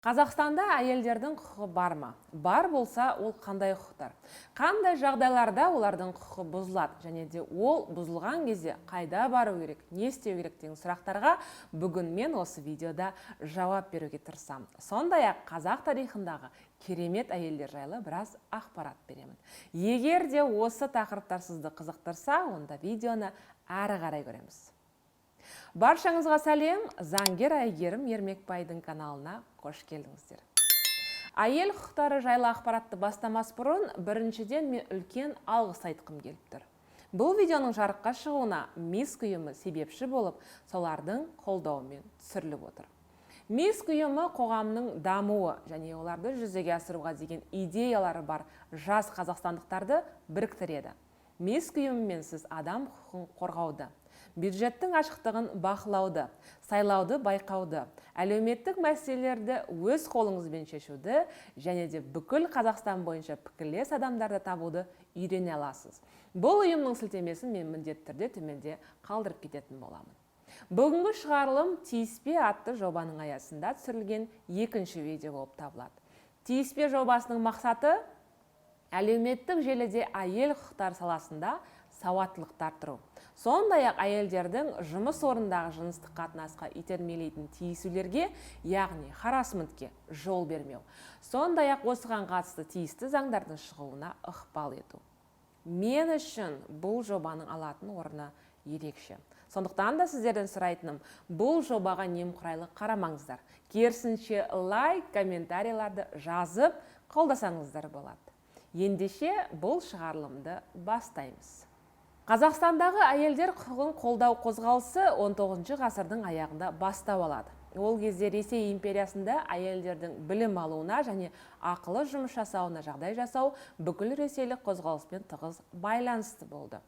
Қазақстанда әйелдердің құқығы бар ма? Бар болса, ол қандай құқықтар? Қандай жағдайларда олардың құқығы бұзылады? Және де ол бұзылған кезде қайда бару керек, не істеу керек деген сұрақтарға бүгін мен осы видеода жауап беруге тырысамын. Сондай-ақ қазақ тарихындағы керемет әйелдер жайлы біраз ақпарат беремін. Егер де осы тақырыптар сізді қызықтырса, онда видеоны әрі қарай көреміз. Баршаңызға сәлем, заңгер Әйгерім Ермекбайдың каналына қош келдіңіздер. Әйел құқықтары жайлы ақпаратты бастамас бұрын, біріншіден мен үлкен алғыс айтқым келіп тұр. Бұл видеоның жарыққа шығуына МИСК ұйымы себепші болып, солардың қолдауымен түсіріліп отыр. МИСК ұйымы қоғамның дамуы және оларды жүзеге асыруға деген идеялары бар жас қазақстандықтарды біріктіреді. МИСК ұйымымен сіз адам құқығын қорғауды, бюджеттің ашықтығын бақылауды, сайлауды байқауды, әлеуметтік мәселелерді өз қолыңызбен шешуді және де бүкіл Қазақстан бойынша пікірлес адамдарды табуды үйрене аласыз. Бұл ұйымның сілтемесін мен міндетті түрде төменде қалдырып кететін боламын. Бүгінгі шығарылым «Тиіспе» атты жобаның аясында түсірілген екінші видео болып табылады. «Тиіспе» жобасының мақсаты әлеуметтік желіде әйел құқықтары саласында сауаттылықты арттыру. Сондай-ақ әйелдердің жұмыс орындағы жыныстық қатынасқа итермелейтін тиісулерге, яғни харассментке жол бермеу. Сондай-ақ осыған қатысты тиісті заңдардың шығуына ықпал ету. Мен үшін бұл жобаның алатын орны ерекше. Сондықтан да сіздерден сұрайтыным, бұл жобаға немқұрайлы қарамаңыздар. Керісінше лайк, комментарийларды жазып қолдасаңыздар болады. Ендеше бұл шығарылымды бастаймыз. Қазақстандағы әйелдер құқығын қолдау қозғалысы 19 ғасырдың аяғында бастау алады. Ол кезде Ресей империясында әйелдердің білім алуына және ақылы жұмыс жасауына жағдай жасау бүкіл ресейлік қозғалыспен тығыз байланысты болды.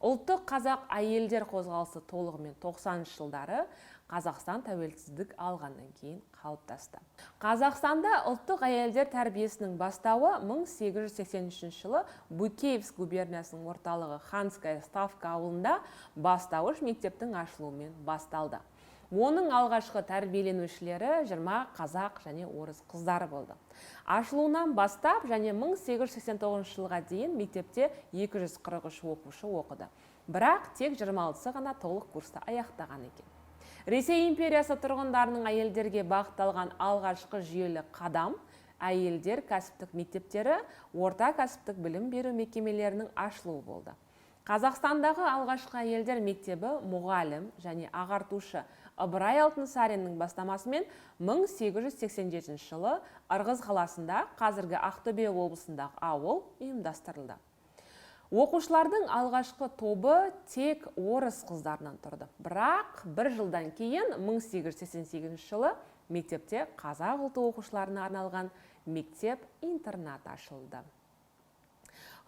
Ұлттық қазақ әйелдер қозғалысы толығымен 90 жылдары Қазақстан тәуелсіздік алғаннан кейін қалыптасты. Қазақстанда ұлттық әйелдер тәрбиесінің бастауы 1883 жылы Букеевск губерниясының орталығы Ханская Ставка ауылында бастауыш мектептің ашылуымен басталды. Оның алғашқы тәрбиеленушілері 20 қазақ және орыс қыздары болды. Ашылуынан бастап және 1889 жылға дейін мектепте 243 оқушы оқыды. Бірақ тек 26-сы ғана толық курсты аяқтаған екен. Ресей империясы тұрғындарының әйелдерге бағытталған алғашқы жүйелі қадам әйелдер кәсіптік мектептері, орта кәсіптік білім беру мекемелерінің ашылуы болды. Қазақстандағы алғашқы әйелдер мектебі мұғалім және ағартушы Ыбырай Алтынсариннің бастамасымен 1887 жылы Ырғыз қаласында, қазіргі Ақтөбе облысындағы ауыл ұйымдастырылды. Оқушылардың алғашқы тобы тек орыс қыздарынан тұрды. Бірақ бір жылдан кейін 1888 жылы мектепте қазақ ұлты оқушыларына арналған мектеп-интернат ашылды.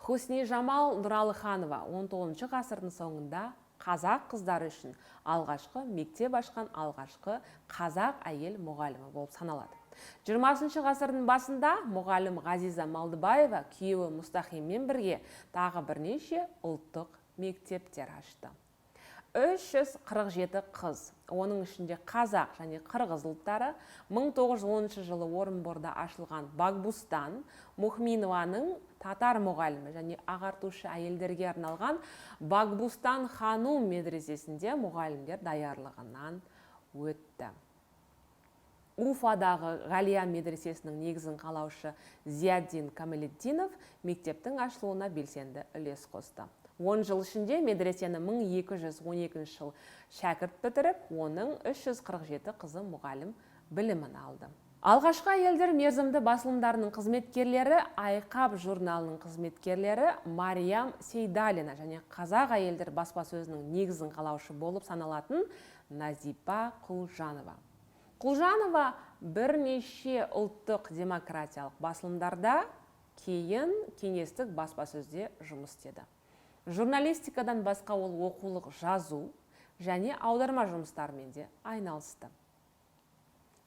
Хусни Жамал Нұралыханова 19 ғасырдың соңында қазақ қыздары үшін алғашқы мектеп ашқан алғашқы қазақ әйел мұғалімі болып саналады. 20 ғасырдың басында мұғалім Ғазиза Малдыбаева күйеуі Мұстахиммен бірге тағы бірнеше ұлттық мектептер ашты. 347 қыз, оның ішінде қазақ және қырғыз ұлттары 1910 жылы Орынборда ашылған Багбустан Мухминованың татар мұғалімі және ағартушы әйелдерге арналған Багбустан Ханум медресесінде мұғалімдер даярлығынан өтті. Уфадағы Ғалия медресесінің негізін қалаушы Зияддин Камалетдинов мектептің ашылуына белсенді үлес қосты. 10 жыл ішінде медресені 1212 жыл шәкірт бітіріп, оның 347 қызы мұғалім білімін алды. Алғашқы әйелдер мерзімді басылымдарының қызметкерлері, Айқап журналының қызметкерлері Мариям Сейдалина және қазақ әйелдер баспасөзінің негізін қалаушы болып саналатын Назипа Құлжанова. Құлжанова бірнеше ұлттық демократиялық басылымдарда, кейін кеңестік баспасөзде жұмыс істеді. Журналистикадан басқа ол оқулық жазу және аударма жұмыстарымен де айналысты.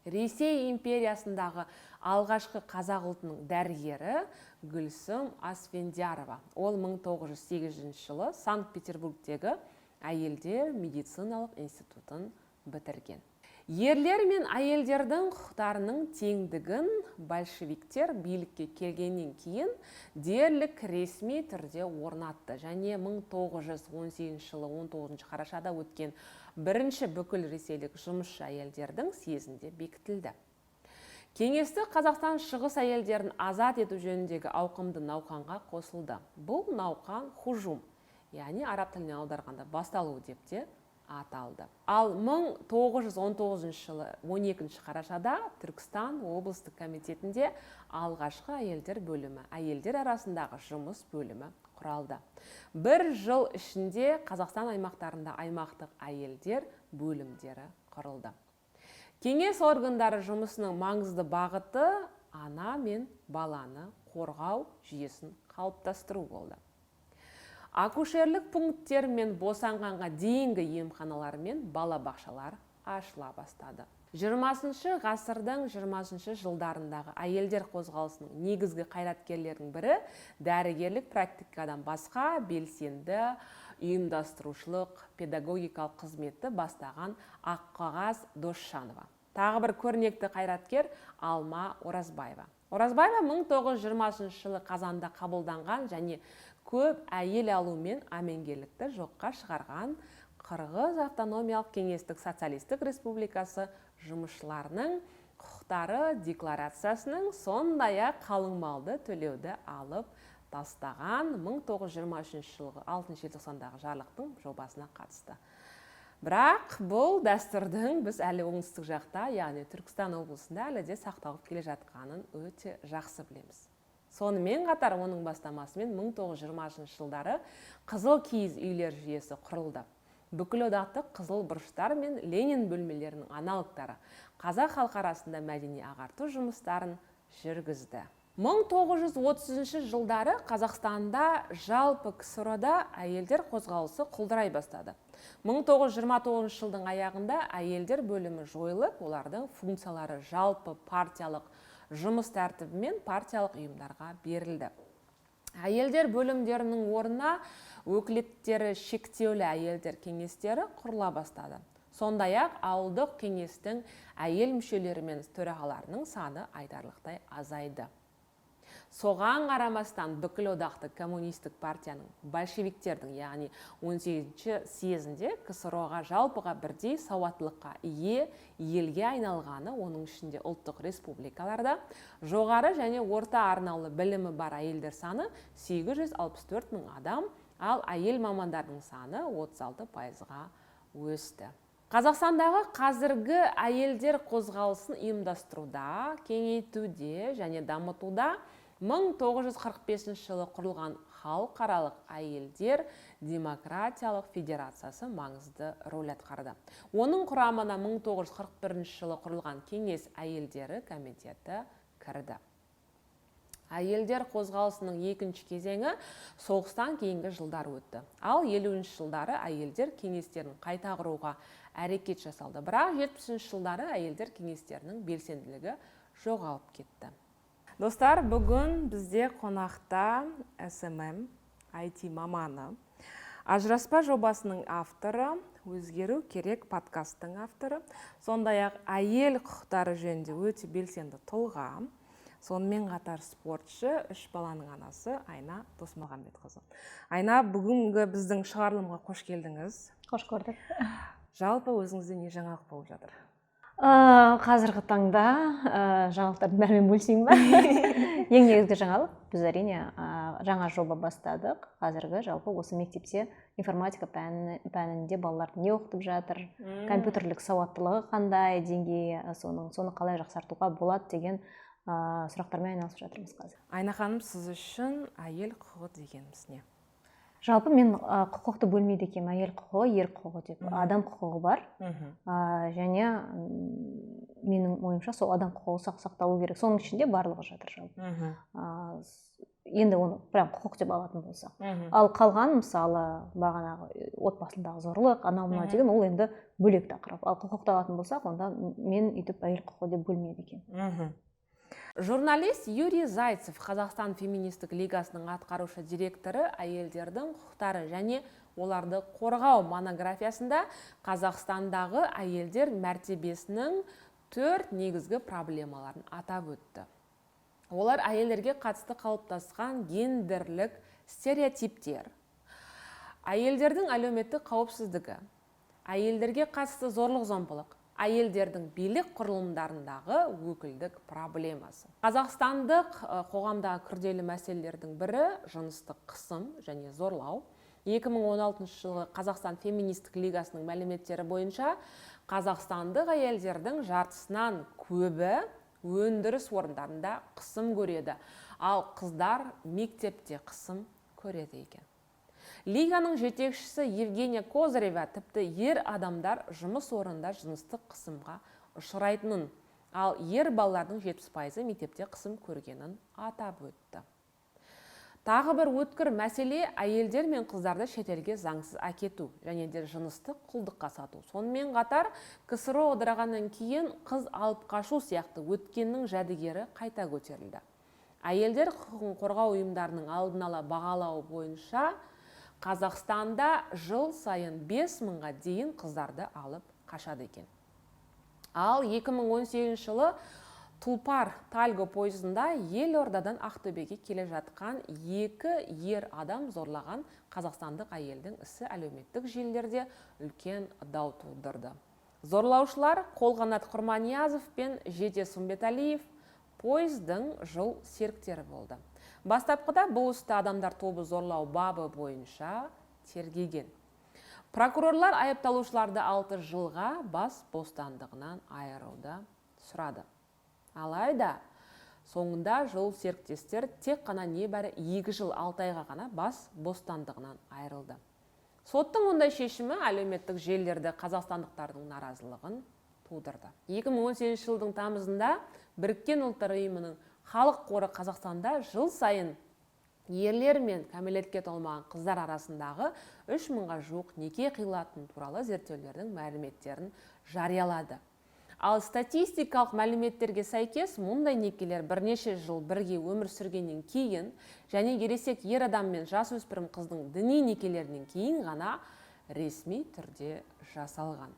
Ресей империясындағы алғашқы қазақ ұлтының дәрігері Гүлсім Асфендиярова. Ол 1908 жылы Санкт-Петербургтегі әйелдер медициналық институтын бітірген. Ерлер мен әйелдердің құқықтарының теңдігін большевиктер билікке келгеннен кейін дерлік ресми түрде орнатты және 1918 жылы 19 қарашада өткен бірінші бүкіл ресейлік жұмысшы әйелдердің съезінде бекітілді. Кеңестік Қазақстан шығыс әйелдерін азат ету жөніндегі ауқымды науқанға қосылды. Бұл науқан хужум, яғни араб тіліне аударғанда басталу деп те аталды. Ал 1919 жылы 12 қарашада Түркістан облыстық комитетінде алғашқы әйелдер бөлімі, әйелдер арасындағы жұмыс бөлімі құралды. Бір жыл ішінде Қазақстан аймақтарында аймақтық әйелдер бөлімдері құрылды. Кеңес органдары жұмысының маңызды бағыты ана мен баланы қорғау жүйесін қалыптастыру болды. Акушерлік пункттер мен босанғанға дейінгі емханалар мен балабақшалар ашыла бастады. 20 ғасырдың 20 жылдарындағы әйелдер қозғалысының негізгі қайраткерлерінің бірі дәрігерлік практикадан басқа белсенді ұйымдастырушылық педагогикалық қызметті бастаған Аққағаз Досжанова. Тағы бір көрнекті қайраткер Алма Оразбаева. Оразбаева 1920 жылы Қазанда қабылданған және көп әйел алу мен әмеңгерлікті жоққа шығарған Қырғыз автономиялық кеңестік социалистік республикасы жұмысшыларының құқықтары декларациясының сондай-ақ қалыңмалды төлеуді алып тастаған 1923 жылғы 6 желтоқсандағы жарлықтың жобасына қатысты. Бірақ бұл дәстүрдің біз әлі оңтүстік жақта, яғни Түркістан облысында әлі де сақталып келе жатқанын өте жақсы білеміз. Сонымен қатар оның бастамасымен 1920 жылдары қызыл киіз үйлер жүйесі құрылды. Бүкіл одақтық қызыл бұрыштар мен Ленин бөлмелерінің аналогтары қазақ халқы арасында мәдени ағарту жұмыстарын жүргізді. 1930 жылдары Қазақстанда жалпы КСР-да әйелдер қозғалысы құлдырай бастады. 1929 жылдың аяғында әйелдер бөлімі жойылып, олардың функциялары жалпы партиялық жұмыс тәртібі мен партиялық ұйымдарға берілді. Әйелдер бөлімдерінің орнына өкілеттері шектеулі әйелдер кеңестері құрыла бастады. Сондай-ақ ауылдық кеңестің әйел мүшелері мен төрағаларының саны айтарлықтай азайды. Соған қарамастан бүкіл одақты коммунистік партияның большевиктердің, яғни 18-ші съезінде КСР-ға жалпыға бірдей сауаттылыққа ие елге айналғаны, оның ішінде ұлттық республикаларда жоғары және орта арнаулы білімі бар әйелдер саны 864 мың адам, ал әйел мамандардың саны 36%-ға өсті. Қазақстандағы қазіргі әйелдер қозғалысын ұйымдастыруда, кеңейтуде және дамытуда 1945 жылы құрылған халықаралық әйелдер демократиялық федерациясы маңызды рөл атқарды. Оның құрамына 1941 жылы құрылған Кеңес әйелдері комитеті кірді. Әйелдер қозғалысының екінші кезеңі соғыстан кейінгі жылдар өтті. Ал 50-ші жылдары әйелдер кеңестерін қайта құруға әрекет жасалды. Бірақ 70-ші жылдары әйелдер кеңестерінің белсенділігі жоғалып кетті. Достар, бүгін бізде қонақта SMM IT маманы, Ажыраспа жобасының авторы, Өзгеру керек подкасттың авторы, сондай-ақ әйел құқықтары жөнінде өте белсенді тұлға, сонымен қатар спортшы, 3 баланың анасы Айна Досмағамбетқызы. Айна, бүгінгі біздің шығарылымға қош келдіңіз. Қош көрдік. Жалпы өзіңізде не жаңалық болып жатыр? Қазіргі таңда жаңалықтардың бәрімен бөлісейін ба? Ең негізгі жаңалық, біз әрине жаңа жоба бастадық. Қазіргі жалпы осы мектепте информатика пәнінде балалар не оқытып жатыр, компьютерлік сауаттылығы қандай деңгейі, соны қалай жақсартуға болады деген сұрақтармен айналысып жатырмыз қазір. Айна ханым, сіз үшін әйел құқығы дегеніміз не? Жалпы мен құқықты бөлмейді екенмін, әйел құқығы, ер құқығы деп. Адам құқығы бар. Және менің ойымша сол адам құқығы сақталу керек. Соның ішінде барлығы жатыр жалпы. Енді оны прям құқық деп алатын болсақ. Ал қалған мысалы бағанағы отбасындағы зорлық, анау мынау деген ол енді бөлек тақырып. Ал құқықты алатын болсақ, онда мен өйтіп әйел құқығы деп бөлмейді екенмін. Журналист Юрий Зайцев Қазақстан феминистік лигасының атқарушы директоры әйелдердің құқықтары және оларды қорғау монографиясында Қазақстандағы әйелдер мәртебесінің 4 негізгі проблемаларын атап өтті. Олар әйелдерге қатысты қалыптасқан гендерлік стереотиптер, әйелдердің әлеуметтік қауіпсіздігі, әйелдерге қатысты зорлық-зомбылық, әйелдердің билік құрылымдарындағы өкілдік проблемасы. Қазақстандық қоғамдағы күрделі мәселелердің бірі жыныстық қысым және зорлау. 2016 жылғы Қазақстан феминистік лигасының мәліметтері бойынша қазақстандық әйелдердің жартысынан көбі өндіріс орындарында қысым көреді, ал қыздар мектепте қысым көреді екен. Лиганың жетекшісі Евгения Козырева тіпті ер адамдар жұмыс орнында жыныстық қысымға ұшырайтынын, ал ер балалардың 70% мектепте қысым көргенін атап өтті. Тағы бір өткір мәселе әйелдер мен қыздарды шетелге заңсыз әкету және де жыныстық құлдыққа сату. Сонымен қатар КСРО ыдырағаннан кейін қыз алып қашу сияқты өткеннің жәдігері қайта көтерілді. Әйелдер құқығын қорғау ұйымдарының алдын ала бағалауы бойынша Қазақстанда жыл сайын 5000-ға дейін қыздарды алып қашады екен. Ал 2018 жылы Тұлпар Тальго пойызында Елордадан Ақтөбеге келе жатқан 2 ер адам зорлаған қазақстандық әйелдің ісі әлеуметтік желілерде үлкен дау тудырды. Зорлаушылар Қолғанат Құрманиязов пен Жетес Үмбеталиев пойыздың жыл серіктері болды. Бастапқыда бұл істі адамдар тобы зорлау бабы бойынша тергеген. Прокурорлар айыпталушыларды 6 жылға бас бостандығынан айыруды сұрады. Алайда соңында жол серіктестер тек қана небәрі 2 жыл 6 айға ғана бас бостандығынан айырылды. Соттың ондай шешімі әлеуметтік желілерде қазақстандықтардың наразылығын тудырды. 2018 жылдың тамызында Біріккен ұлттар ұйымының халық қоры Қазақстанда жыл сайын ерлер мен кәмелетке толмаған қыздар арасындағы 3000-ға жуық неке қиылатыны туралы зерттеулердің мәліметтерін жариялады. Ал статистикалық мәліметтерге сәйкес мұндай некелер бірнеше жыл бірге өмір сүргеннен кейін және ересек ер адам мен жасөспірім қыздың діни некелерінен кейін ғана ресми түрде жасалған.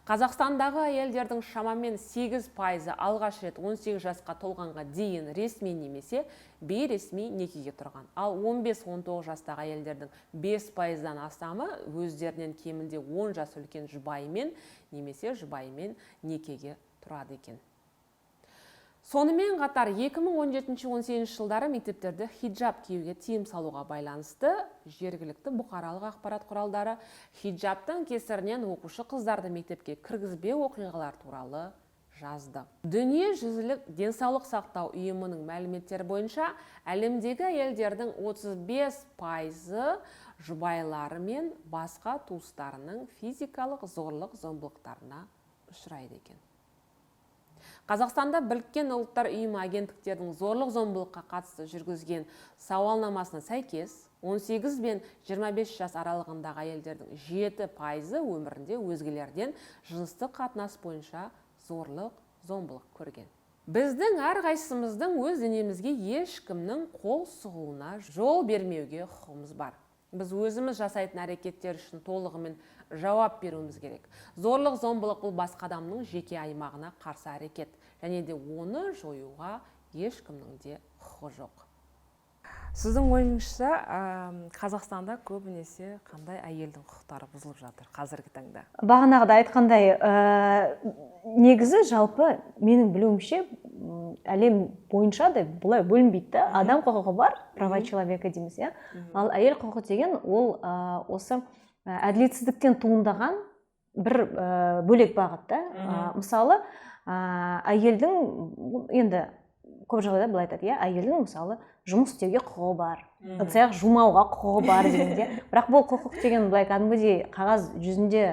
Қазақстандағы әйелдердің шамамен 8% алғаш рет 18 жасқа толғанға дейін ресми немесе бейресми некеге тұрған. Ал 15-19 жастағы әйелдердің 5%-дан астамы өздерінен кемінде 10 жас үлкен жұбайымен немесе жұбайымен некеге тұрады екен. Сонымен қатар 2017-18 жылдары мектептерде хиджаб киюге тыйым салуға байланысты жергілікті бұқаралық ақпарат құралдары хиджабтың кесірінен оқушы қыздарды мектепке кіргізбеу оқиғалар туралы жазды. Дүниежүзілік денсаулық сақтау ұйымының мәліметтері бойынша әлемдегі әйелдердің 35% жұбайлары мен басқа туыстарының физикалық зорлық-зомбылықтарына ұшырайды екен. Қазақстанда Біріккен ұлттар ұйымы агенттіктердің зорлық-зомбылыққа қатысты жүргізген сауалнамасына сәйкес 18 бен 25 жас аралығындағы әйелдердің 7% өмірінде өзгелерден жыныстық қатынас бойынша зорлық-зомбылық көрген. Біздің әрқайсымыздың өз денемізге ешкімнің қол сұғуына жол бермеуге құқығымыз бар. Біз өзіміз жасайтын әрекеттер үшін толығымен жауап беруіміз керек. Зорлық-зомбылық бұл басқа адамның жеке аймағына қарсы әрекет, және де оны жоюға ешкімнің де құқығы жоқ. Сіздің ойыңызша Қазақстанда көбінесе қандай әйелдің құқықтары бұзылып жатыр қазіргі таңда? Бағанағыда айтқандай, негізі жалпы менің білуімше әлем бойынша да бұлай бөлінбейді. Адам құқығы бар, права человека дейміз, ал әйел құқығы деген ол осы әділетсіздіктен туындаған бір бөлек бағытта. Мысалы, әйелдің енді көп жағдайда былай айтады, әйелдің мысалы жұмыс істеуге құқығы бар, ыдыс-аяқ жумауға құқығы бар дегенде, бірақ бұл құқық деген былай кәдімгідей қағаз жүзінде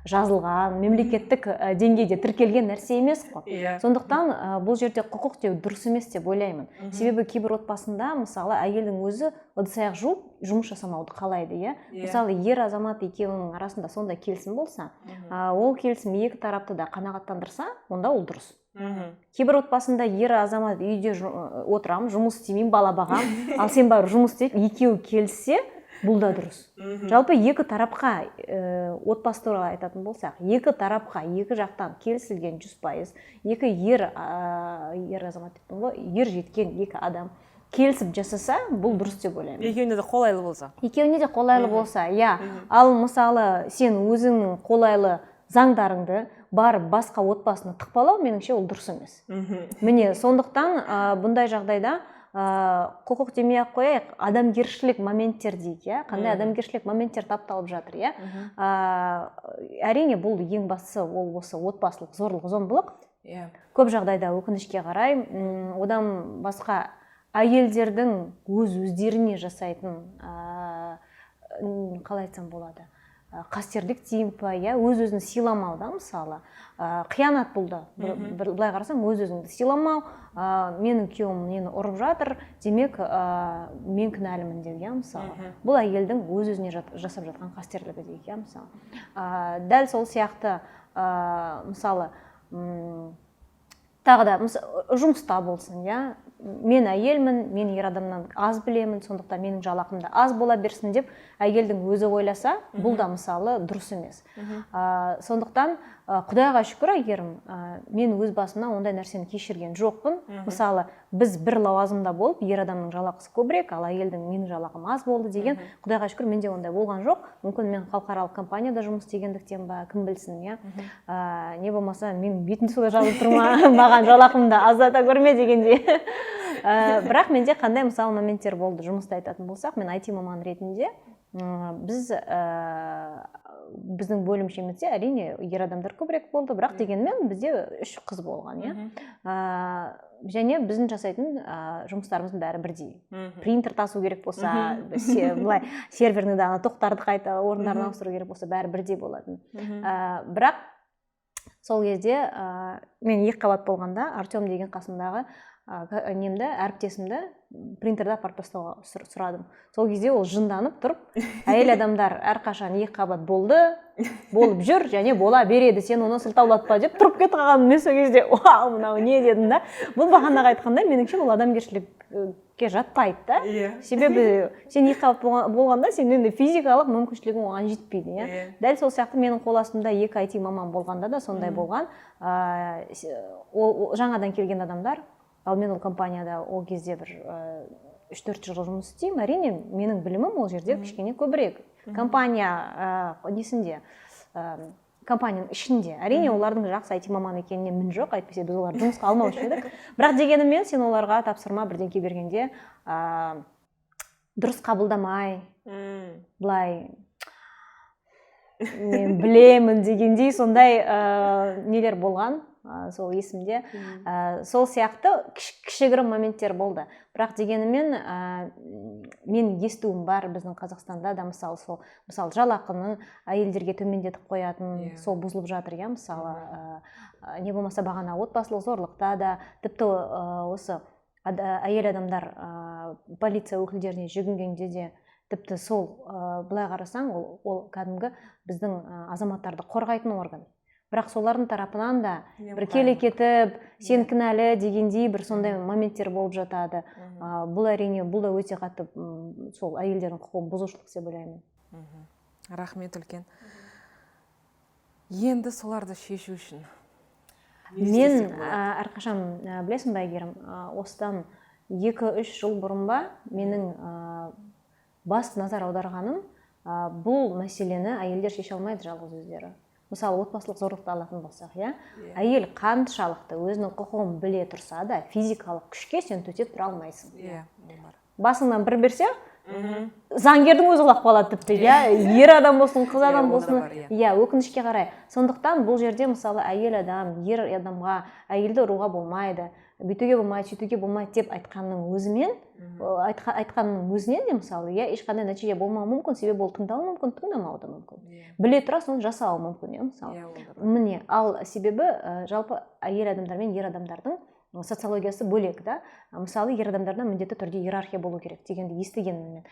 жазылған, мемлекеттік деңгейде тіркелген нәрсе емес қой. Сондықтан бұл жерде құқық деу дұрыс емес деп ойлаймын. Себебі кейбір отбасында мысалы әйелдің өзі ыдыс-аяқ жуып жұмыс жасамауды қалайды, Мысалы, ер азамат екеуінің арасында сондай келісім болса, ол келісім екі тарапты да қанағаттандырса, онда ол дұрыс. Кейбір отбасында ер азамат үйде отырам, жұмыс істемеймін, бала бағам, ал сен барып жұмыс істеп, екеуі келіссе, бұл да дұрыс. Жалпы екі тарапқа отбасы туралы айтатын болсақ, екі тарапқа екі жақтан келісілген 100%, екі ер азамат дейтін ғой, ер жеткен екі адам келісіп жасаса, бұл дұрыс деп ойлаймын. Екеуіне де қолайлы болса. Екеуіне де қолайлы болса, иә. Ал мысалы сен өзіңнің қолайлы заңдарыңды барып басқа отбасына тықпалау, меніңше ол дұрыс емес. Міне сондықтан бұндай жағдайда құқық демей ақ қояйық, адамгершілік моменттер дейді, иә. Қандай адамгершілік моменттер тапталып жатыр, иә. Әрине бұл ең бастысы ол осы отбасылық зорлық-зомбылық. Көп жағдайда өкінішке қарай, одан басқа әйелдердің өздеріне жасайтын, қалай айтсам болады, қастерлік дейін па, өз-өзін сыйламау да, мысалы. Қиянат бұл да. Былай қарасаң, өз-өзіңді сыйламау, менің күйеуім мені ұрып жатыр, демек мен кінәлімін деу, мысалы. Бұл әйелдің өз-өзіне жасап жатқан қастерлігі дейік, мысалы. Дәл сол сияқты, мысалы, тағы да жұмыста болсын, мен әйелмін, мен ер адамнан аз білемін, сондықтан менің жалақым да аз бола берсін деп әйелдің өзі ойласа, бұл да мысалы дұрыс емес. Сондықтан Құдайға шүкір, әйгерім, мен өз басымнан ондай нәрсені кешірген жоқпын. Мысалы, біз бір лауазымда болып, ер адамның жалақысы көбірек, ал әйелдің менің жалақым аз болды деген, Құдайға шүкір, менде ондай болған жоқ. Мүмкін мен халықаралық компанияда жұмыс істегендіктен ба, кім білсін, не болмаса, мен бетімді солай жазып тұрма, маған жалақымды аздата көрме дегенде. Бірақ менде қандай мысалы моменттер болды, жұмыста айтатын болсақ, мен IT маман ретінде біздің бөлімшемізде әрине ер адамдар көбірек болды, бірақ дегенмен бізде 3 қыз болған, және біздің жасайтын жұмыстарымыздың бәрі бірдей. Принтер тасу керек болса, былай серверный дағына тоқтарды қайта орындарына ауыстыру керек болса, бәрі бірдей болатын. Бірақ сол кезде мен 2 қабат болғанда Артем деген қасымдағы әріптесімді принтерді апарып тастауға сұрадым. Сол кезде ол жынданып тұрып, әйел адамдар әрқашан 2 қабат болып жүр және бола береді, сен оны сылтаулатпа деп тұрып кетіп қалғанмын. Мен сол кезде вау, мынау не дедім да. Бұл бағанаға айтқанда меніңше бұл адамгершілікке жатпайды да. Себебі сен 2 қабат болғанда сенің физикалық мүмкіншілігің оған жетпейді. Дәл сол сияқты менің қол астымда 2 IT маман болғанда да сондай болған. Жаңадан келген адамдар, ал мен ол компанияда ол кезде бір 3-4 жыл жұмыс істеймін. Әрине, менің білімім ол жерде кішкене көбірек. Компания несінде, компанияның ішінде. Әрине, олардың жақсы IT маман екеніне мін жоқ, әйтпесе біз оларды жұмысқа алмаушы едік. Бірақ дегенмен сен оларға тапсырма бірдеңке бергенде дұрыс қабылдамай, былай мен білемін дегендей сондай нелер болған. Сол есімде. Сол сияқты кішігірім моменттер болды. Бірақ дегенімен мен естуім бар біздің Қазақстанда да мысалы жалақының әйелдерге төмендетіп қоятын, сол бұзылып жатыр, мысалы не болмаса бағана отбасылық зорлықта да, тіпті осы әйел адамдар полиция өкілдеріне жүгінгенде де тіпті сол былай қарасаң ол кәдімгі біздің азаматтарды қорғайтын орган. Бірақ солардың тарапынан да бір келе кетіп, сен кінәлі дегендей бір сондай моменттер болып жатады. Бұл әрине, бұл да өте қатты сол әйелдердің құқығын бұзушылық деп ойлаймын. Рахмет үлкен. Енді соларды шешу үшін. Мен әрқашан білесің бе, Әйгерім, осыдан 2-3 жыл бұрын ба менің басты назар аударғаным, бұл мәселені әйелдер шеше алмайды жалғыз өздері. Мысалы, отбасылық зорлықты алатын болсақ, әйел қаншалықты өзінің құқығын біле тұрса да, физикалық күшке сен төтеп тұра алмайсың. Басыңнан бір берсе, заңгердің өзі құлап қалады тіпті, ер адам болсын, қыз адам болсын, өкінішке қарай. Сондықтан бұл жерде мысалы әйел адам, ер адамға әйелді ұруға болмайды, бүйтуге болмайды, сөйтуге болмайды деп айтқанның өзінен де мысалы, ешқандай нәтиже болмауы мүмкін, себебі ол тыңдауы мүмкін, тыңдамауы да мүмкін. Біле тұра соны жасауы мүмкін, мысалы. Міне, ал себебі жалпы әйел адамдар мен ер адамдардың социологиясы бөлек, да. Мысалы, ер адамдарда міндетті түрде иерархия болу керек дегенді естігенмін мен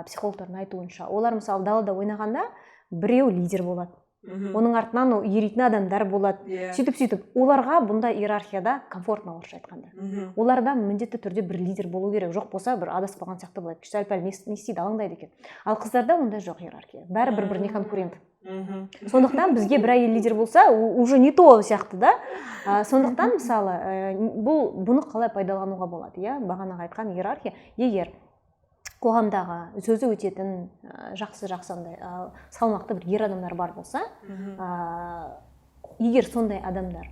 психологтардың айтуынша. Олар мысалы далада ойнағанда біреу лидер болады. оның артынан еритін адамдар болады. Сөйтіп оларға бұндай иерархияда комфортно, орысша айтқанда. Оларда міндетті түрде бір лидер болу керек, жоқ болса бір адасып қалған сияқты болады, сәл-пәл не істейді, алаңдайды екен. Ал қыздарда ондай жоқ иерархия, бәрі бір-біріне конкурент. Сондықтан бізге бір әйел лидер болса, уже не то сияқты да. Сондықтан мысалы бұны қалай пайдалануға болады, иә? Бағанағы айтқан иерархия, егер қоғамдағы сөзі өтетін жақсы андай салмақты бір ер адамдар бар болса, егер сондай адамдар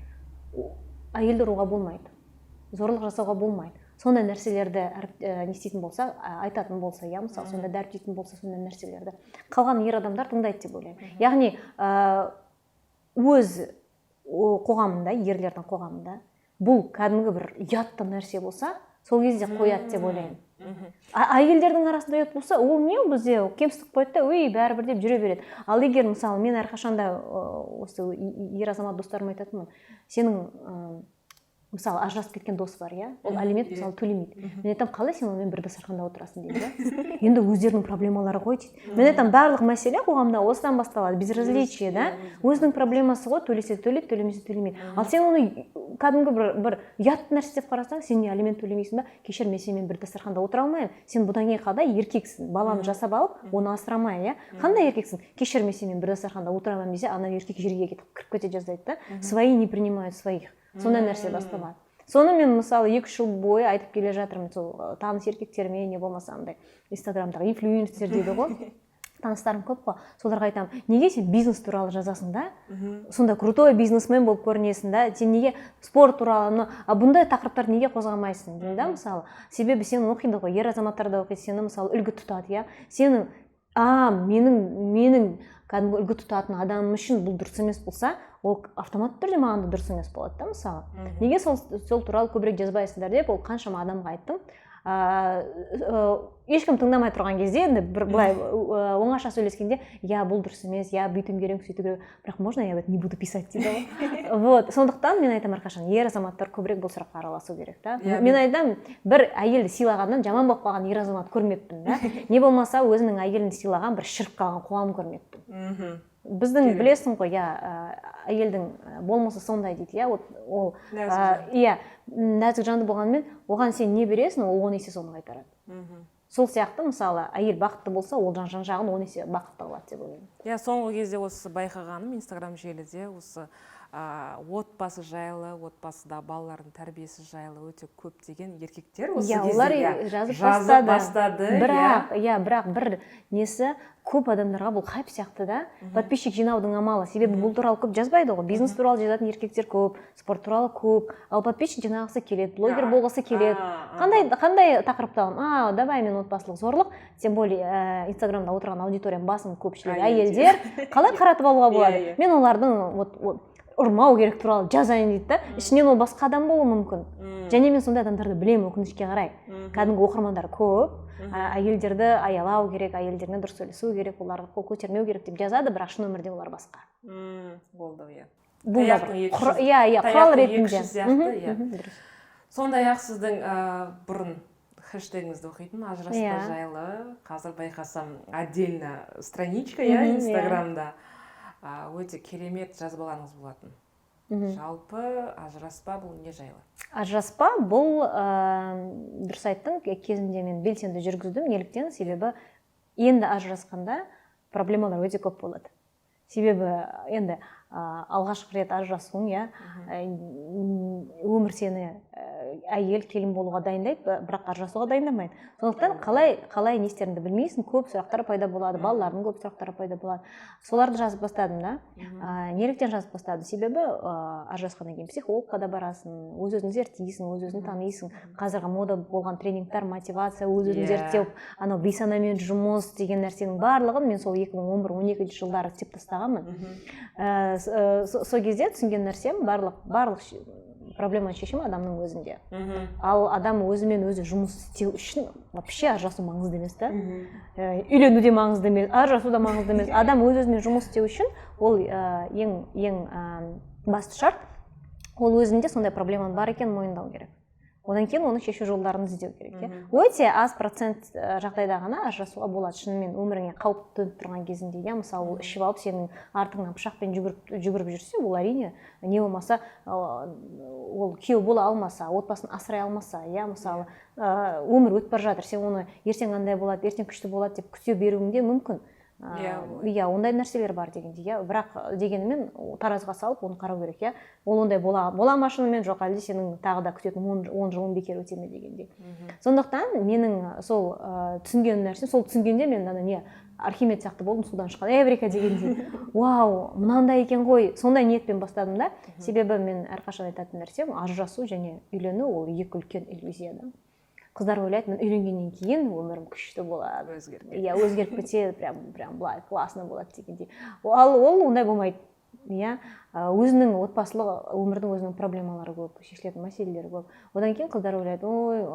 әйелді ұруға болмайды, зорлық жасауға болмайды, сондай нәрселерді не істейтін болса, айтатын болса, иә, мысалы сондай дәріптейтін болса, сондай нәрселерді қалған ер адамдар тыңдайды деп ойлаймын. Яғни өз қоғамында, ерлердің қоғамында бұл кәдімгі бір ұятты нәрсе болса, сол кезде қояды деп ойлаймын. Әйелдердің арасында ұят болса, ол не бізде кемістік қойды да, бәрібір деп жүре береді. Ал егер мысалы мен әрқашанда осы ер азамат достарыма айтатынмын, сенің мысалы ажырасып кеткен дос бар, иә, ол алимент мысалы төлемейді. Мен айтамын, қалай сен онымен бір дастарханда отырасың дейді. Енді өздерінің проблемалары ғой дейді. Мен айтамын, барлық мәселе қоғамда осыдан басталады, безразличие, да, өзінің проблемасы ғой, төлесе төлейді, төлемесе төлемейді. Ал сен оны кәдімгі бір ұят нәрсе деп қарасаң, сен не алимент төлемейсің ба? Кешір, мен сенімен бір дастарханда отыра алмаймын. Сен бұдан кейін қандай еркексің, баланы жасап алып, оны асырамай, иә? Қандай еркексің? Кешір, мен сенімен бір дастарханда отыра алмаймын десе, ана еркек жерге кетіп кіріп кете жаздайды да. Свои не принимают своих. Сондай нәрсе басталады. Соны мен мысалы 2 жыл бойы айтып келе жатырмын, сол таныс еркектеріме, не болмаса андай инстаграмдағы инфлюенсер дейді ғой, таныстарым көп қой, соларға айтамын, неге сен бизнес туралы жазасың да, сонда крутой бизнесмен болып көрінесің да, сен неге спорт туралы, бұндай тақырыптар неге қозғамайсың деймін да, мысалы, себебі сен оқиды ғой, ер азаматтар да оқиды, сені мысалы үлгі тұтады, иә, сенің менің кәдімгі үлгі тұтатын адамым үшін бұл дұрыс емес болса, ол автоматты түрде маған да дұрыс емес болады да, мысалы. Неге сол туралы көбірек жазбайсыңдар деп, ол қаншама адамға айттым. Ешкім тыңдамай тұрған кезде, енді бір былай оңаша сөйлескенде, я бұл дұрыс емес, я бүйтім керек, сөйту керек, бірақ можно я не буду писать дейді ғой. Вот, сондықтан мен айтамын әрқашан, ер азаматтар көбірек бұл сұраққа араласу керек та. Мен айтамын, бір әйелді сыйлағаннан жаман болып қалған ер азамат көрмеппін да. Не болмаса өзінің әйелін сыйлаған бір шіріп қалған қоғам көрмеппін. Біздің білесің ғой, әйелдің болмысы сондай дейді, ол нәзік жанды болғанымен, оған сен не бересің, ол 10 есе соны қайтарады. Сол сияқты, мысалы, әйел бақытты болса, ол жан-жағын 10 есе бақытты алады деп ойлаймын. Соңғы кезде осы байқағаным Инстаграм желіде осы отбасы жайлы, отбасыда балалардың тәрбиесі жайлы өте көп деген еркектер осы кезде жазып бастады. Бірақ бір несі көп адамдарға бұл хайп сияқты да, подписчик жинаудың амалы. Себебі бұл туралы көп жазбайды ғой. Бизнес туралы жазатын еркектер көп, спорт туралы көп, ал подписчик жинағысы келеді, блогер болғысы келеді. Қандай тақырыпта? Давай мен отбасылық зорлық, тем более Инстаграмда отырған аудиторияның басым көпшілігі әйелдер. Қалай қаратып алуға болады? Мен олардың ұрмау керек туралы жазайын дейді да, ішінен ол басқа адам болуы мүмкін. Және мен сондай адамдарды білемін, өкінішке қарай. Кәдімгі оқырмандар көп, әйелдерді аялау керек, әйелдермен дұрыс сөйлесу керек, оларды қол көтермеу керек деп жазады, бірақ шын өмірде олар басқа. Болды, иә. Бұл да құрал ретінде. Сондай-ақ сіздің бұрын хэштегіңізді оқитын, ажыраспа жайлы, қазір байқасам отдельно страничка, Инстаграмда. Өте керемет жазбаларыңыз болатын. Жалпы ажыраспа бұл не жайлы? Ажыраспа бұл, дұрыс айттың, кезінде мен белсенді жүргіздім. Неліктен? Себебі енді ажырасқанда проблемалар өте көп болады. Себебі енді алғашқы рет ажырасуың, өмір сені әйел келін болуға дайындайды, бірақ ажырасуға дайындамайды. Сондықтан қалай не істеріңді білмейсің, көп сұрақтар пайда болады, балалардың көп сұрақтары пайда болады. Соларды жазып бастадым да. Неліктен жазып бастадым? Себебі ажырасқаннан кейін психологқа да барасың, өз-өзін зерттейсің, өз-өзін танисың. Қазіргі мода болған тренингтер, мотивация, өз-өзін зерттеу, анау бейсанамен жұмыс деген нәрсенің барлығын мен сол 2011-12 жылдары істеп тастағанмын. Сол кезде түсінген нәрсем барлық проблеманы шешімі адамның өзінде. Ал адам өзімен өзі жұмыс істеу үшін вообще ажырасу маңызды емес та. Үйлену де маңызды емес, ажырасу да маңызды емес. Адам өз-өзімен жұмыс істеу үшін ол ең басты шарт, ол өзінде сондай проблеманың бар екенін мойындау керек. одан кейін оны шешу жолдарын іздеу керек. Өте аз процент жағдайда ғана ажырасуға болады. Шынымен өміріңе қауіп төніп тұрған кезінде, мысалы, ол ішіп алып сенің артыңнан пышақпен жүгіріп жүрсе, ол әрине не болмаса, ол күйеу бола алмаса, отбасын асырай алмаса, мысалы, өмір өтіп бара жатыр, сен оны ертең қандай болады, ертең күшті болады деп күте беруің де мүмкін. Ондай нәрселер бар дегенде, бірақ дегенімен таразыға салып оны қарау керек. Ол ондай бола ма шынымен, жоқ әлде сенің тағы да күтетін 10 жылың бекер өте ме дегенде. Сондықтан менің сол түсінген нәрсем, сол түсінгенде мен Архимед сияқты болдым, судан шыққан Эврика дегенде, вау, мынандай екен ғой, сондай ниетпен бастадым да. Себебі мен әрқашан айтатын нәрсем, ажырасу және үйлену ол екі үлкен иллюзия. Қыздар ойлайды, мен үйленгеннен кейін өмірім күшті болады, өзгеріп кетеді, прям былай классно болады дегенде. Ол ондай болмайды. Өзінің отбасылық өмірдің өзінің проблемалары көп, шешілетін мәселелері көп. Одан кейін қыздар ойлайды, ой,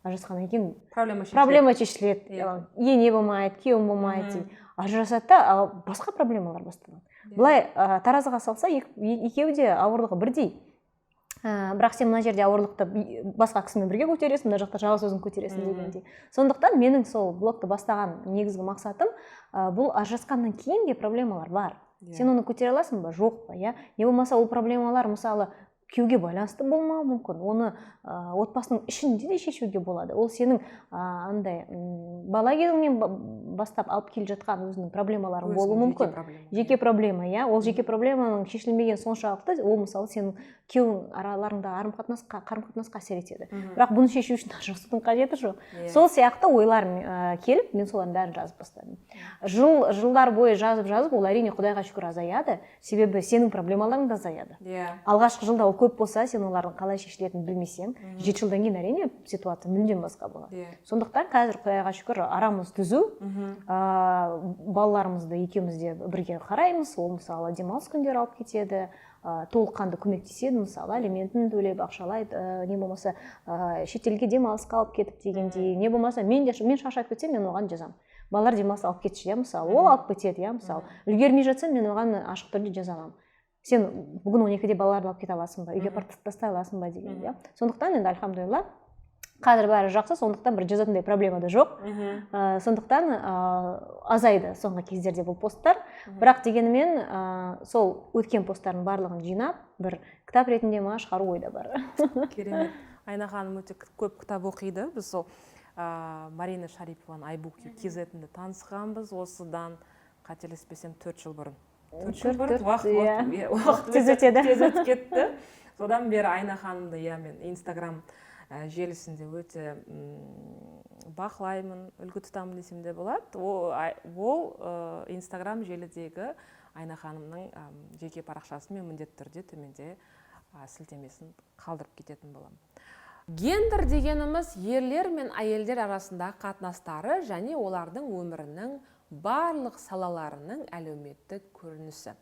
ажырасқаннан кейін проблема шешіледі, ене болмайды, күйеуім болмайды дейді. Ажырасады да басқа проблемалар басталады. Былай таразыға салса, екеуі де ауырлығы бірдей. Бірақ сен мына жерде ауырлықты басқа кісімен бірге көтересің, мына жақта жалғыз өзің көтересің дегендей. Сондықтан менің сол блогты бастаған негізгі мақсатым, бұл ажырасқаннан кейін де проблемалар бар. Сен оны көтере аласың ба, жоқ па? Не болмаса ол проблемалар, мысалы, күйеуге байланысты болмауы мүмкін. Оны отбасының ішінде де шешуге болады. Ол сенің бала кезіңнен бастап алып келе жатқан өзінің проблемаларың болуы мүмкін. Жеке проблема, ол жеке проблеманың шешілмеген соншалықты, ол мысалы сенің күйеуің араларында қарым-қатынасқа әсер етеді. Бірақ бұны шешу үшін ажырасудың қажеті жоқ. Сол сияқты ойлар келіп, мен солардың бәрін жазып бастадым. Жылдар бойы жазып, ол әрине Құдайға шүкір азаяды, себебі сенің проблемаларың да азаяды. Алғашқы жылда ол көп болса, сен олардың қалай шешілетінін білмесең, 7 жылдан кейін әрине ситуация мүлдем басқа болады. Сондықтан қазір Құдайға шүкір арамыз түзу, балаларымызды екеуміз де бірге қараймыз, ол мысалы демалыс күндері алып кетеді, толыққанды көмектеседі, мысалы алиментін төлеп ақшалайды, не болмаса шетелге демалысқа алып кетіп дегендей, не болмаса мен шаршап кетсем, мен оған жазамын. Балалар демалыс алып кетші, мысалы, ол алып кетеді, мысалы, үлгермей жатсам, мен оған ашық түрде жазамын. Сен бүгін 12-де балаларды алып кете аласың ба, үйге апарып тастай аласың ба деген. Сондықтан енді альхамдулилла қазір бәрі жақсы, сондықтан бір жазатындай проблема да жоқ. Сондықтан азайды соңғы кездерде бұл посттар. Бірақ дегенімен сол өткен посттардың барлығын жинап, бір кітап ретінде шығару ойда бар. Керемет. Айна ханым өте көп кітап оқиды. Біз сол Марина Шарипованың iBook KZ-інде танысқанбыз, осыдан қателеспесем 4 жыл бұрын. 4 жыл бұрын уақыт тез өтіп кетті. Содан бері Айна ханымды мен Инстаграм желісінде өте бақылаймын, үлгі тұтамын десем де болады. Ол Инстаграм желідегі Айна ханымның жеке парақшасын мен міндетті түрде төменде сілтемесін қалдырып кететін боламын. Гендер дегеніміз ерлер мен әйелдер арасындағы қатынастары және олардың өмірінің барлық салаларының әлеуметтік көрінісі.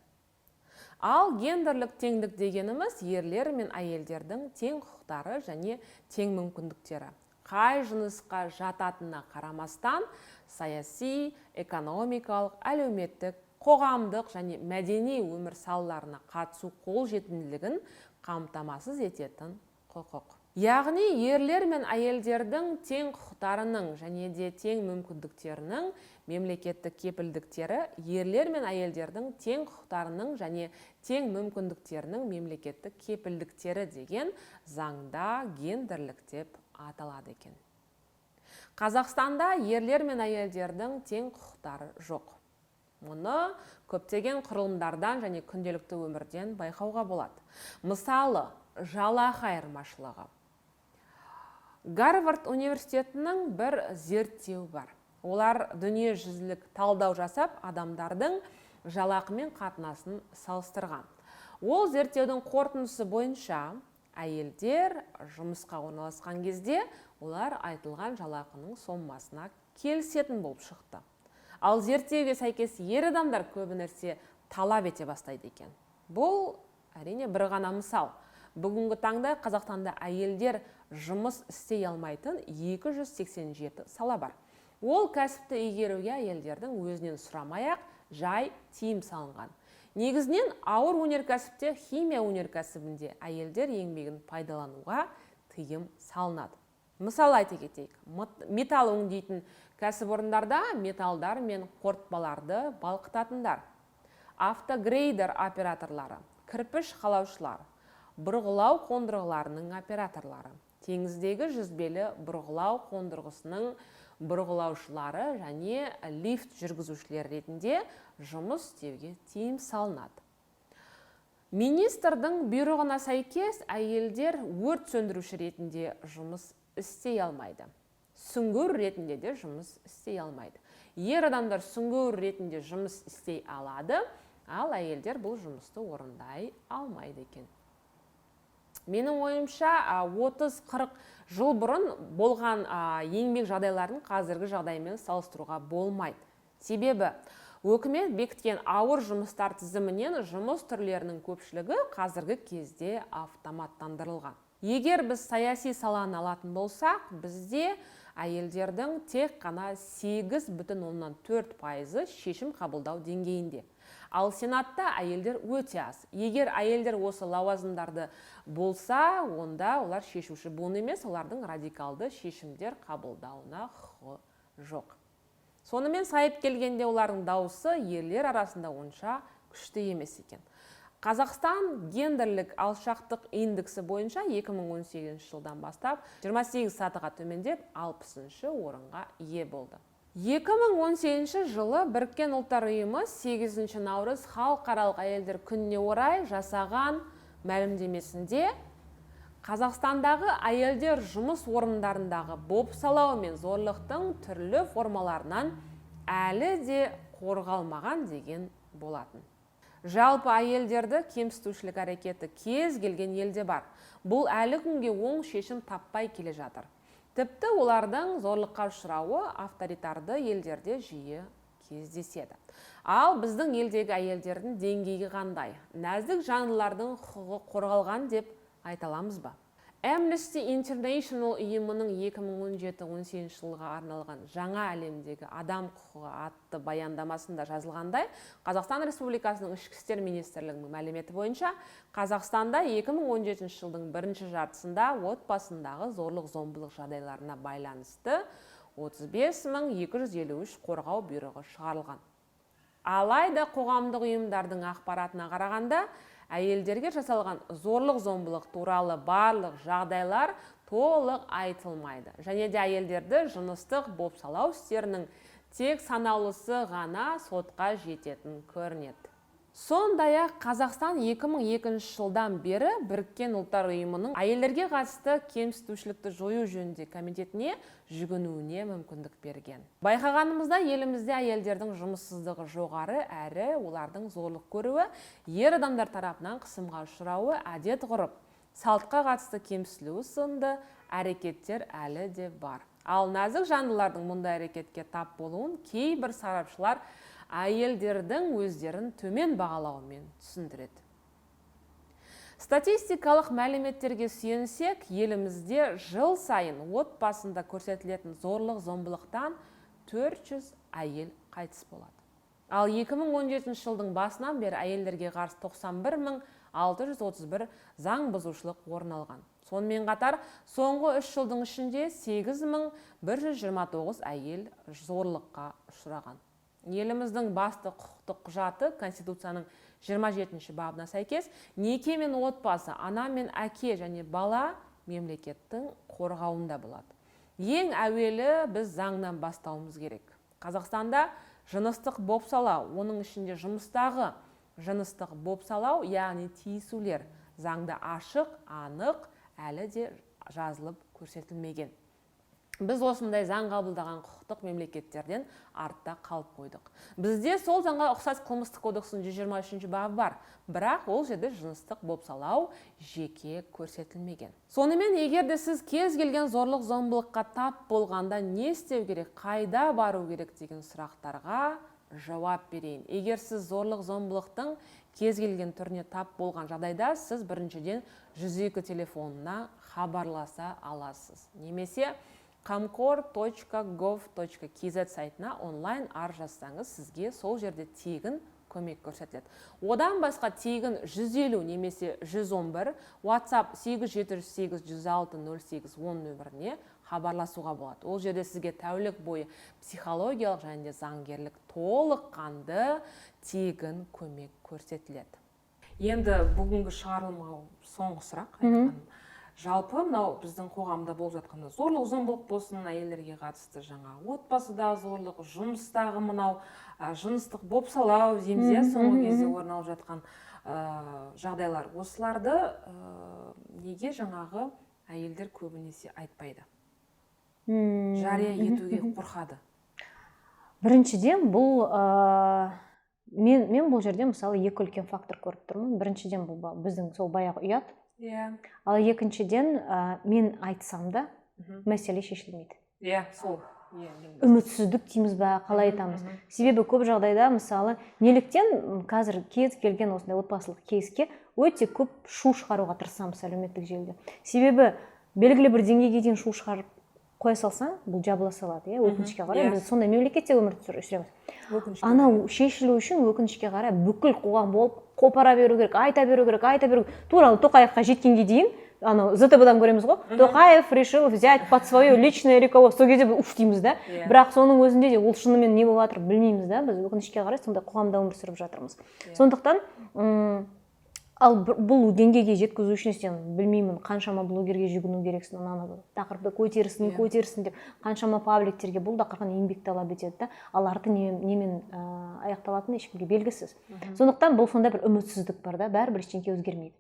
Ал гендерлік теңдік дегеніміз ерлер мен әйелдердің тең құқықтары және тең мүмкіндіктері. Қай жынысқа жататынына қарамастан саяси, экономикалық, әлеуметтік, қоғамдық және мәдени өмір салаларына қатысу қолжетімділігін қамтамасыз ететін құқық. Яғни ерлер мен әйелдердің тең құқықтарының және де тең мүмкіндіктерінің мемлекеттік кепілдіктері ерлер мен әйелдердің тең құқықтарының және тең мүмкіндіктерінің мемлекеттік кепілдіктері деген заңда гендерлік деп аталады екен. Қазақстанда ерлер мен әйелдердің тең құқықтары жоқ. Мұны көптеген құрылымдардан және күнделікті өмірден байқауға болады. Мысалы, жалақы айырмашылығы. Гарвард университетінің бір зерттеуі бар. Олар дүниежүзілік талдау жасап, адамдардың жалақы мен қатынасын салыстырған. Ол зерттеудің қорытындысы бойынша, әйелдер жұмысқа орналасқан кезде олар айтылған жалақының сомасына келісетін болып шықты. Ал зерттеуге сәйкес ер адамдар көбі нәрсе талап ете бастайды екен. Бұл әрине бір ғана мысал. Бүгінгі таңда Қазақстанда әйелдер жұмыс істей алмайтын 287 сала бар. Ол кәсіпті игеруге әйелдердің өзінен сұрамай-ақ жай тиым салынған. Негізінен ауыр өнеркәсіпте, химия өнеркәсібінде әйелдер еңбегін пайдалануға тыйым салынады. Мысал айта кетейік, металл өңдейтін кәсіпорындарда металдар мен қорытпаларды балқытатындар, автогрейдер операторлары, кірпіш қалаушылар, бұрғылау қондырғыларының операторлары, теңіздегі жүзбелі бұрғылау қондырғысының бұрғылаушылары және лифт жүргізушілер ретінде жұмыс істеуге тыйым салынады. Министрдің бұйрығына сәйкес әйелдер өрт сөндіруші ретінде жұмыс істей алмайды. Сүңгуір ретінде де жұмыс істей алмайды. Ер адамдар сүңгуір ретінде жұмыс істей алады, ал әйелдер бұл жұмысты орындай алмайды екен. Менің ойымша 30-40 жыл бұрын болған еңбек жағдайларын қазіргі жағдаймен салыстыруға болмайды. Себебі өкімет бекіткен ауыр жұмыстар тізімінен жұмыс түрлерінің көпшілігі қазіргі кезде автоматтандырылған. Егер біз саяси саланы алатын болсақ, бізде әйелдердің тек қана 8,4% шешім қабылдау деңгейінде. Ал Сенатта әйелдер өте аз. Егер әйелдер осы лауазымдарды болса, онда олар шешуші буын емес, олардың радикалды шешімдер қабылдауына құқы жоқ. Сонымен сайып келгенде олардың дауысы ерлер арасында онша күшті емес екен. Қазақстан гендерлік алшақтық индексі бойынша 2018 жылдан бастап 28 сатыға төмендеп 60 орынға ие болды. 2018 жылы Біріккен ұлттар ұйымы 8 наурыз халықаралық әйелдер күніне орай жасаған мәлімдемесінде Қазақстандағы әйелдер жұмыс орындарындағы бопсалау мен зорлықтың түрлі формаларынан әлі де қорғалмаған деген болатын. Жалпы әйелдерді кемсітушілік әрекеті кез келген елде бар. Бұл әлі күнге оң шешім таппай келе жатыр. Тіпті олардың зорлыққа ұшырауы авторитарды елдерде жиі кездеседі. Ал біздің елдегі әйелдердің деңгейі қандай? Нәзік жандылардың құқығы қорғалған деп айта аламыз ба? Amnesty International ұйымының 2017-18 жылға арналған жаңа әлемдегі адам құқығы атты баяндамасында жазылғандай, Қазақстан Республикасының ішкі істер министрлігінің мәліметі бойынша, Қазақстанда 2017 жылдың бірінші жартысында отбасындағы зорлық-зомбылық жағдайларына байланысты 35.253 қорғау бұйрығы шығарылған. Алайда қоғамдық ұйымдардың ақпаратына қарағанда, әйелдерге жасалған зорлық-зомбылық туралы барлық жағдайлар толық айтылмайды. Және де әйелдерді жыныстық бопсалау істерінің тек санаулысы ғана сотқа жететін көрінеді. Сондай-ақ Қазақстан 2002 жылдан бері Біріккен ұлттар ұйымының әйелдерге қатысты кемсітушілікті жою жөнінде комитетіне жүгінуіне мүмкіндік берген. Байқағанымызда елімізде әйелдердің жұмыссыздығы жоғары әрі олардың зорлық көруі, ер адамдар тарапынан қысымға ұшырауы, әдет ғұрып, салтқа қатысты кемсітілуі сынды әрекеттер әлі де бар. Ал нәзік жандылардың мұндай әрекетке тап болуын кейбір сарапшылар әйелдердің өздерін төмен бағалауымен түсіндіреді. Статистикалық мәліметтерге сүйенсек, елімізде жыл сайын отбасында көрсетілетін зорлық-зомбылықтан 400 әйел қайтыс болады. Ал 2017 жылдың басынан бері әйелдерге қарсы 91.631 заң бұзушылық орын алған. Сонымен қатар, соңғы 3 жылдың ішінде 8.129 әйел зорлыққа ұшыраған. Еліміздің басты құқықтық құжаты Конституцияның 27 бабына сәйкес, неке мен отбасы, ана мен әке және бала мемлекеттің қорғауында болады. Ең әуелі біз заңнан бастауымыз керек. Қазақстанда жыныстық бопсалау, оның ішінде жұмыстағы жыныстық бопсалау, яғни тиісулер заңда ашық, анық, әлі де жазылып көрсетілмеген. Біз осындай заң қабылдаған құқықтық мемлекеттерден артта қалып қойдық. Бізде сол заңға ұқсас қылмыстық кодекстің 123 бабы бар, бірақ ол жерде жыныстық бопсалау жеке көрсетілмеген. Сонымен, егер де сіз кез келген зорлық-зомбылыққа тап болғанда не істеу керек, қайда бару керек деген сұрақтарға жауап берейін. Егер сіз зорлық-зомбылықтың кез келген түріне тап болған жағдайда, сіз біріншіден 102 телефонына хабарласа аласыз. Немесе qamkor.gov.kz сайтына онлайн арыз жазсаңыз, сізге сол жерде тегін көмек көрсетіледі. Одан басқа тегін 150 немесе 111 WhatsApp 8708-106-08-10 нөміріне хабарласуға болады. Ол жерде сізге тәулік бойы психологиялық және де заңгерлік толыққанды тегін көмек көрсетіледі. Енді бүгінгі шығарылым соңғы сұрақ айтқаным. Жалпы мынау біздің қоғамда болып жатқанда зорлық-зомбылық болсын, әйелдерге қатысты жаңа отбасыдағы зорлық, жұмыстағы мынау жыныстық бопсалау дейміз, соңғы кезде орын алып жатқан жағдайлар. Осыларды неге жаңағы әйелдер көбінесе айтпайды? Жария етуге қорқады. Біріншіден бұл мен бұл жерде мысалы екі үлкен фактор көріп тұрмын. Біріншіден бұл біздің сол баяғы ұят. Ал екіншіден мен айтсам да мәселе шешілмейді. Сол. Үмітсіздік дейміз бе, қалай айтамыз. Себебі көп жағдайда мысалы неліктен қазір кез келген осындай отбасылық кейске өте көп шу шығаруға тырысамыз әлеуметтік желіде. Себебі белгілі бір деңгейге дейін шу шығарып қоя салсаң, бұл жабыла салады, өкінішке қарай. Біз сондай мемлекетте өмір сүреміз. Анау шешілу үшін өкінішке қарай бүкіл қоғам болып қопара беру керек, айта беру керек. Тура Тоқаевқа жеткенге дейін, анау ЗТБ-дан көреміз ғой, Тоқаев решил взять под свое личное руководство. Сол кезде уф дейміз да. Бірақ соның өзінде де ол шынымен не болып жатыр білмейміз да. Біз өкінішке қарай сондай қоғамда өмір сүріп жатырмыз. Сондықтан ал бұл деңгейге жеткізу үшін сен білмеймін қаншама блогерге жүгіну керексің, ананы тақырыпты көтерсін деп қаншама пабликтерге бұл тақырыптан еңбек талап етеді да, ал арты немен аяқталатыны ешкімге белгісіз. Сондықтан бұл сонда бір үмітсіздік бар да, бәрібір ештеңке өзгермейді.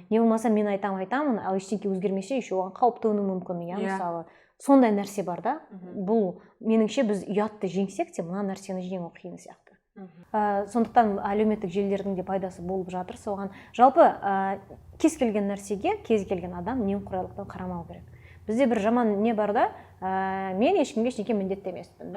Не болмаса мен айтамын, ал ештеңке өзгермесе еще оған қауіп төнуі мүмкін, мысалы. Сондай нәрсе бар да. Бұл меніңше біз ұятты жеңсек те мына нәрсені жеңу қиын сияқты. Сондықтан әлеуметтік желілердің де пайдасы болып жатыр. Соған жалпы кез келген нәрсеге кез келген адам немқұрайлылықтан қарамау керек. Бізде бір жаман не бар да, мен ешкімге ештеңе міндетті емеспін.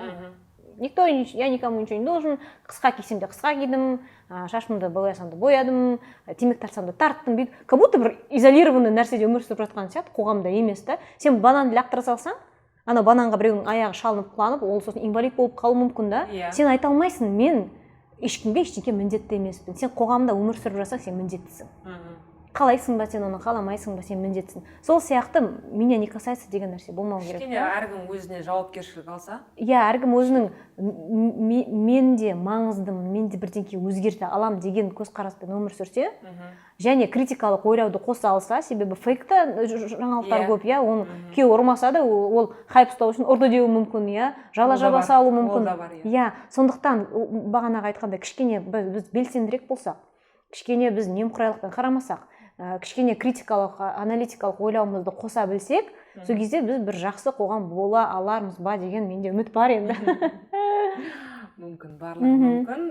Я никому ничего не должен. Қысқа кисем де қысқа кидім, шашымды боясам да боядым, темекі тартсам да тарттым. Как будто бір изолированный нәрседе өмір сүріп жатқан сияқты, қоғамда емес та. Сен бананды лақтыра салсаң, ана бананға біреудің аяғы шалынып құланып, ол сосын инвалид болып қалуы мүмкін да. Сен айта алмайсың, мен ешкімге ештеңке міндетті емеспін. Сен қоғамда өмір сүріп жатсаң, сен міндеттісің. Қалайсың ба сен оны, қаламайсың ба сен міндеттісің. Сол сияқты меня не касается деген нәрсе болмау керек. Кішкене әркім өзіне жауапкершілік алса? Әркім өзінің мен де маңыздымын, мен де бірдеңке өзгерте алам деген көзқараспен өмір сүрсе, және критикалық ойлауды қоса алса, себебі фейкті жаңалықтар көп, оны күйеуі ұрмаса да ол хайп ұстау үшін ұрды деуі мүмкін, жала жаба салуы мүмкін. Сондықтан бағанағы айтқанда кішкене біз белсендірек болсақ, кішкене біз немқұрайлықтан қарамасақ, кішкене критикалық, аналитикалық ойлауымызды қоса білсек, сол кезде біз бір жақсы қоғам бола алармыз ба деген менде үміт бар енді. Мүмкін, барлығы мүмкін.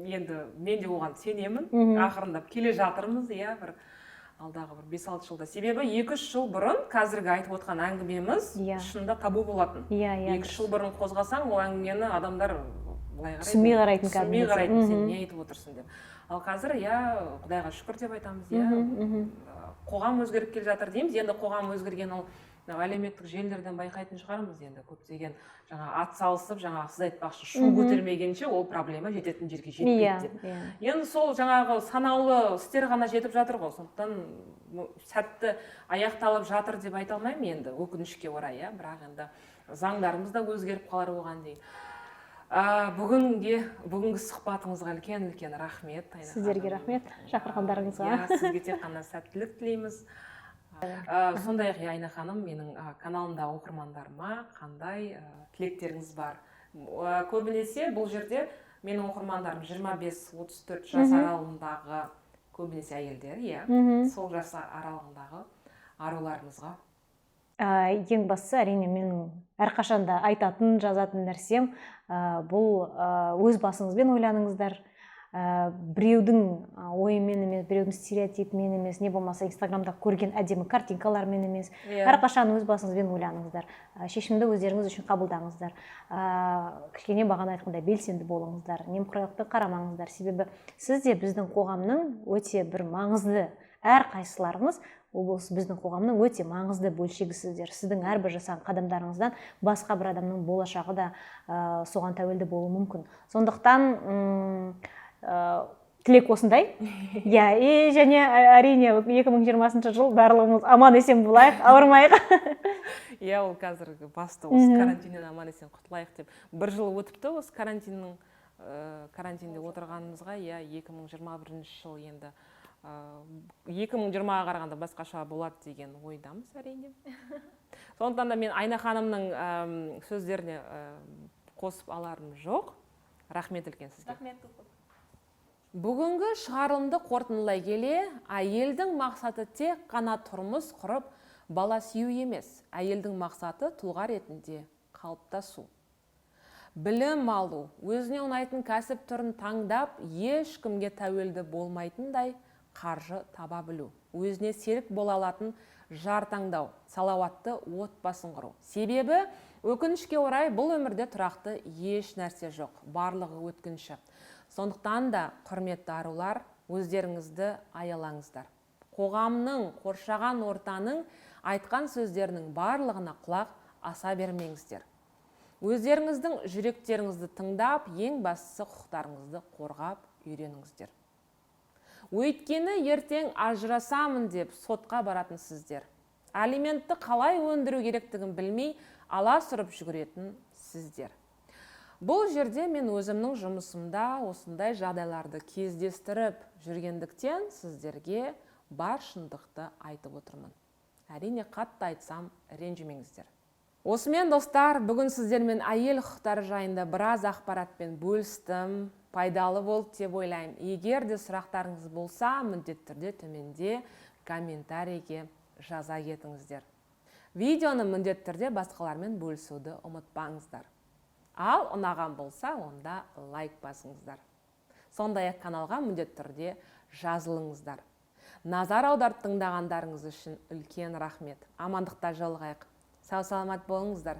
Енді мен де оған сенемін. Ақырындап келе жатырмыз, бір алдағы бір 5-6 жылда. Себебі 2-3 жыл бұрын қазіргі айтып отқан әңгімеміз шынында табу болатын. 2-3 жыл бұрын қозғасаң, ол әңгімені адамдар түсінбей қарайтын, сен не айтып отырсың деп. Ал қазір, Құдайға шүкір деп айтамыз, қоғам өзгеріп келе жатыр дейміз. Енді қоғам өзгерген ол әлеуметтік желілерден байқайтын шығармыз. Енді көптеген ат салысып, сіз айтпақшы шу көтермегенше ол проблема жететін жерге жетпейді деп. Енді сол санаулы істер ғана жетіп жатыр ғой. Сондықтан сәтті аяқталып жатыр деп айта алмаймын енді, өкінішке орай, бірақ енді заңдарымыз да өзгеріп қалар оған дейін. Бүгінгі сұхбатыңызға үлкен рахмет. Сіздерге рахмет, шақырғандарыңызға. Сізге тек қана сәттілік тілейміз. Сондай-ақ Айна ханым, менің каналымда оқырмандарыма қандай тілектеріңіз бар? Көбінесе бұл жерде менің оқырмандарым 25-34 жас аралығындағы көбінесе әйелдер, сол жас аралығындағы аруларымызға. Ең бастысы әрине менің әрқашанда айтатын, жазатын нәрсем бұл өз басыңызбен ойланыңыздар. Біреудің ойымен емес, біреудің стереотипімен емес, не болмаса Инстаграмда көрген әдемі картинкалармен емес. Әрқашан өз басыңызбен ойланыңыздар. Шешімді өздеріңіз үшін қабылдаңыздар. Кішкене бағана айтқандай белсенді болыңыздар, немқұрайлықты қарамаңыздар. Себебі сіз де біздің қоғамның өте бір маңызды, әрқайсыларыңыз біздің қоғамның өте маңызды бөлшегісіздер. Сіздің әрбір жасаған қадамдарыңыздан басқа бір адамның болашағы да соған тәуелді болуы мүмкін. Сондықтан тілек осындай. Иә, и және әрине 2020 жыл барлығымыз аман есен болайық, ауырмайық. Иә, ол қазіргі басты осы карантиннен аман есен құтылайық деп. Бір жыл өтіпті осы карантинде отырғанымызға. Иә, 2021 жыл енді 2020-ға қарағанда басқаша болады деген ойдамыз әрине. Сондықтан да мен Айна ханымның сөздеріне қосып аларым жоқ. Рахмет үлкен сізге. Рахмет. Бүгінгі шығарылымды қорытындылай келе, әйелдің мақсаты тек қана тұрмыс құрып, бала сүю емес. Әйелдің мақсаты тұлға ретінде қалыптасу. Білім алу, өзіне ұнайтын кәсіп түрін таңдап, ешкімге тәуелді болмайтындай қаржы таба білу. Өзіне серік бола алатын жар таңдау, салауатты отбасын құру. Себебі, өкінішке орай бұл өмірде тұрақты еш нәрсе жоқ. Барлығы өткінші. Сондықтан да, құрметті арулар, өздеріңізді аялаңыздар. Қоғамның, қоршаған ортаның айтқан сөздерінің барлығына құлақ аса бермеңіздер. Өздеріңіздің жүректеріңізді тыңдап, ең бастысы құқықтарыңызды қорғап үйреніңіздер. Өйткені ертең ажырасамын деп сотқа баратын сіздер. Алиментті қалай өндіру керектігін білмей, аласұрып жүгіретін сіздер. Бұл жерде мен өзімнің жұмысымда осындай жағдайларды кездестіріп жүргендіктен сіздерге бар шындықты айтып отырмын. Әрине қатты айтсам ренжімеңіздер. Осымен достар, бүгін сіздермен әйел құқықтары жайында біраз ақпаратпен бөлістім. Пайдалы болды деп ойлаймын. Егер де сұрақтарыңыз болса, міндетті түрде төменде комментарийге жаза кетіңіздер. Видеоны міндетті түрде басқалармен бөлісуді ұмытпаңыздар. Ал ұнаған болса, онда лайк басыңыздар. Сондай-ақ каналға міндетті түрде жазылыңыздар. Назар аударып тыңдағандарыңыз үшін үлкен рахмет. Амандықта жолығайық. Сау саламат болыңыздар.